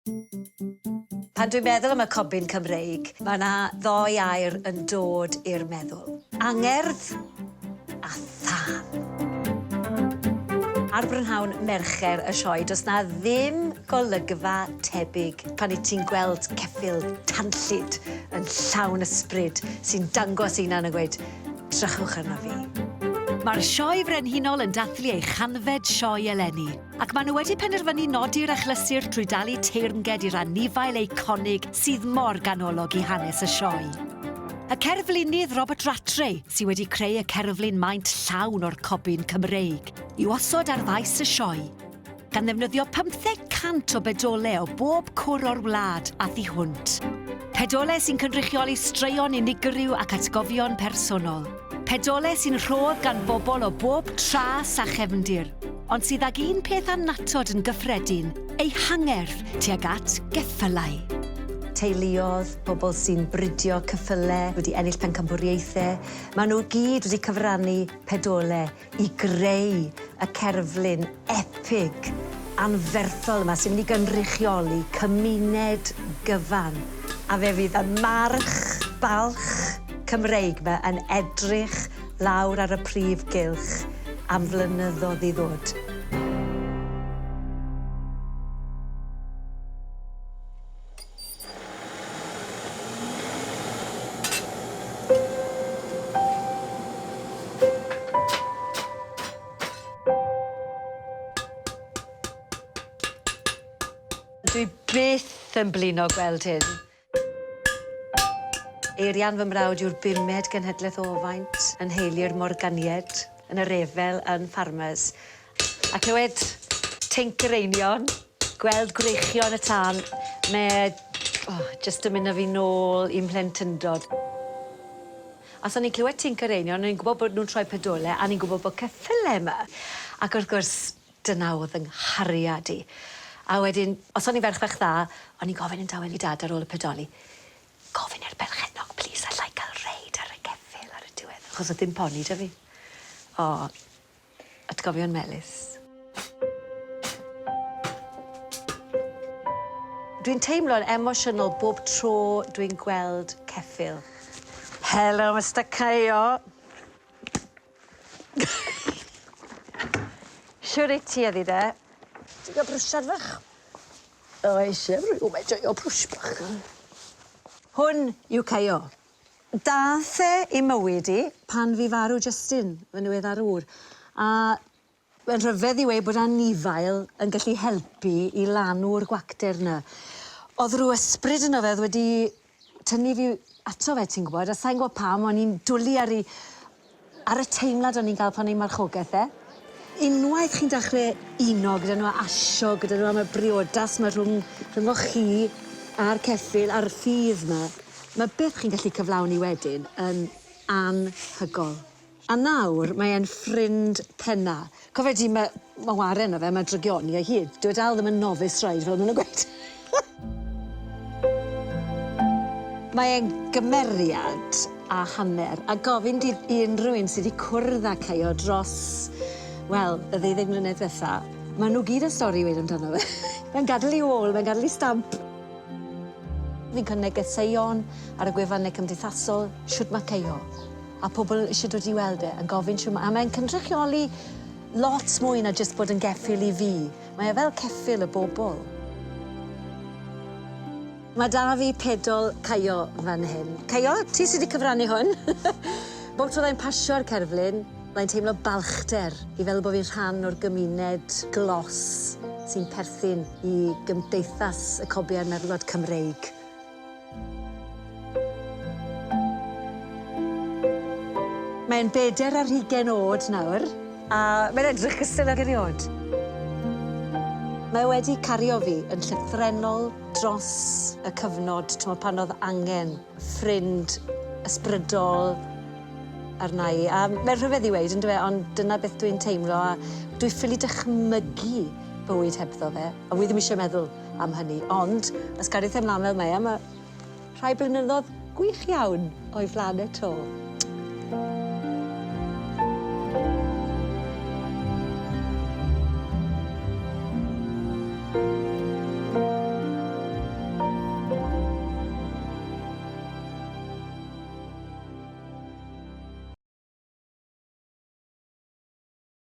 Pan dwi'n meddwl am y cobyn Cymreig, mae yna ddoi air yn dod i'r meddwl. Angerdd a thân. Ar brynhawn mercher y sioe, does na ddim golygfa tebyg pan i ti'n gweld ceffyl tanllyd yn llawn ysbryd sy'n dangos un yn gweud, drychwch arno fi. Mae'r sioe frenhinol yn dathlu ei chanfed sioe eleni, ac maen nhw wedi penderfynu nodi'r achlysur trwy dalu teyrnged i'r anifail eiconig sydd mor ganolog i hanes y sioe. Y cerflunydd Robert Rattray, sydd wedi creu y cerflun maint llawn o'r cobyn Cymreig, i'w osod ar faes y sioe, gan ddefnyddio 500 o bedolau o bob cwr o'r wlad a thu hwnt. Pedolau sy'n cynrychioli straeon unigryw ac atgofion personol. Pedolau sy'n rhodd gan bobl o bob tras a chefndir, ond sydd ag un peth annatod yn gyffredin, ei hangerdd tuag at geffylau. Teuluodd, bobl sy'n bridio cyffylau, wedi ennill pencampwriaethau. Maen nhw gyd wedi cyfrannu pedolau i greu y cerflun epig, anferthol yma sy'n mynd i gynrychioli cymuned gyfan. A fe fydd y march, balch Cymreig yma yn edrych lawr ar y prif gylch am flynyddoedd i ddod. Dwi byth yn blino gweld hyn. Eirian fy mrawd yw'r bumed genhedlaeth o Ofaint, yn heili'r Morganied, yn y Refel, yn Ffarmers. A clywed tincyreinion, gweld gwreichion y tân, jyst yn mynd â fi nôl i'n plentyndod. Os o'n i'n clywed tincyreinion, o'n i'n gwybod bod nhw'n troi pedolau, a ni'n gwybod bod ceffylau yma. Ac wrth gwrs, dyna oedd yng nghariad i. A wedyn, os o'n i'n ferch fach dda, o'n i'n gofyn yn dawel i dad ar ôl y pedoli. Gofyn i'r berchenog, plis, allai cael reid ar y ceffyl ar y diwedd. Achos oedd dim poni da fi. O, atgofion melys. Dwi'n teimlo'n emosiynol bob tro dwi'n gweld ceffyl. Helo, Mr Caio. Siwr i ti ydi de? Ti'n gael brwsiad fach? O, eisiau, o, mae joio brwsh bach. Hwn yw Caio. Dath e i mywyd i pan fi farw Justin, fy newyddarwr. A mae'n rhyfedd i weud bod anifail yn gallu helpu i lanw'r gwacter yna. Oedd rhyw ysbryd yno fe wedi tynnu fi ato fe, ti'n gwybod, a sa'n gwybod pam, o'n i'n dwlu ar y teimlad o'n i'n cael pan i'n marchogaeth e. Unwaith chi'n dechrau uno gyda nhw a asio, gyda nhw am y briodas yma rhwng chi a'r ceffyl, a'r ffydd yma, mae beth chi'n gallu cyflawni wedyn yn anhygol. A nawr, mae e'n ffrind penna. Cofio di, mae waren o fe, mae drygioni a hyd. Dwi dal ddim yn nofus rhaid fel maen nhw'n gweud. Mae e'n gymeriad a hanner, a gofyn di i unrhyw un sydd wedi cwrdd â Caio dros, wel, y 12 mlynedd ddiwetha, maen nhw gyd y stori wedi amdano fe. Mae'n gadael i ôl, mae'n gadael i stamp. Fi'n cynnig etheuon ar y gwefannau cymdeithasol, siwt mae Caio. A pobl eisiau dod i weld e, yn gofyn siwt mae. A mae'n cynrychioli lot mwy na jyst bod yn geffyl i fi. Mae e fel ceffyl y bobl. Mae da fi Pedol Caio fan hyn. Caio, ti sydd wedi cyfrannu hwn. Bob tro dda'n pasio'r cerflun, mae'n teimlo balchder i fel bod fi'n rhan o'r gymuned glos sy'n perthyn i gymdeithas y cobiau'r merlod Cymreig. Mae'n 40 oed nawr, a mae'n edrych gystal ag eriod. Mae wedi cario fi yn llythrenol dros y cyfnod pan oedd angen ffrind ysbrydol arna i. A mae'n rhyfedd i weid, ynddo fe, ond dyna beth dwi'n teimlo, a dwi'n ffili dychmygu bywyd hebddo fe, a wi ddim eisiau meddwl am hynny. Ond, os gariith ymlaen fel mae, mae rhai blynyddoedd gwych iawn o'i flan e to.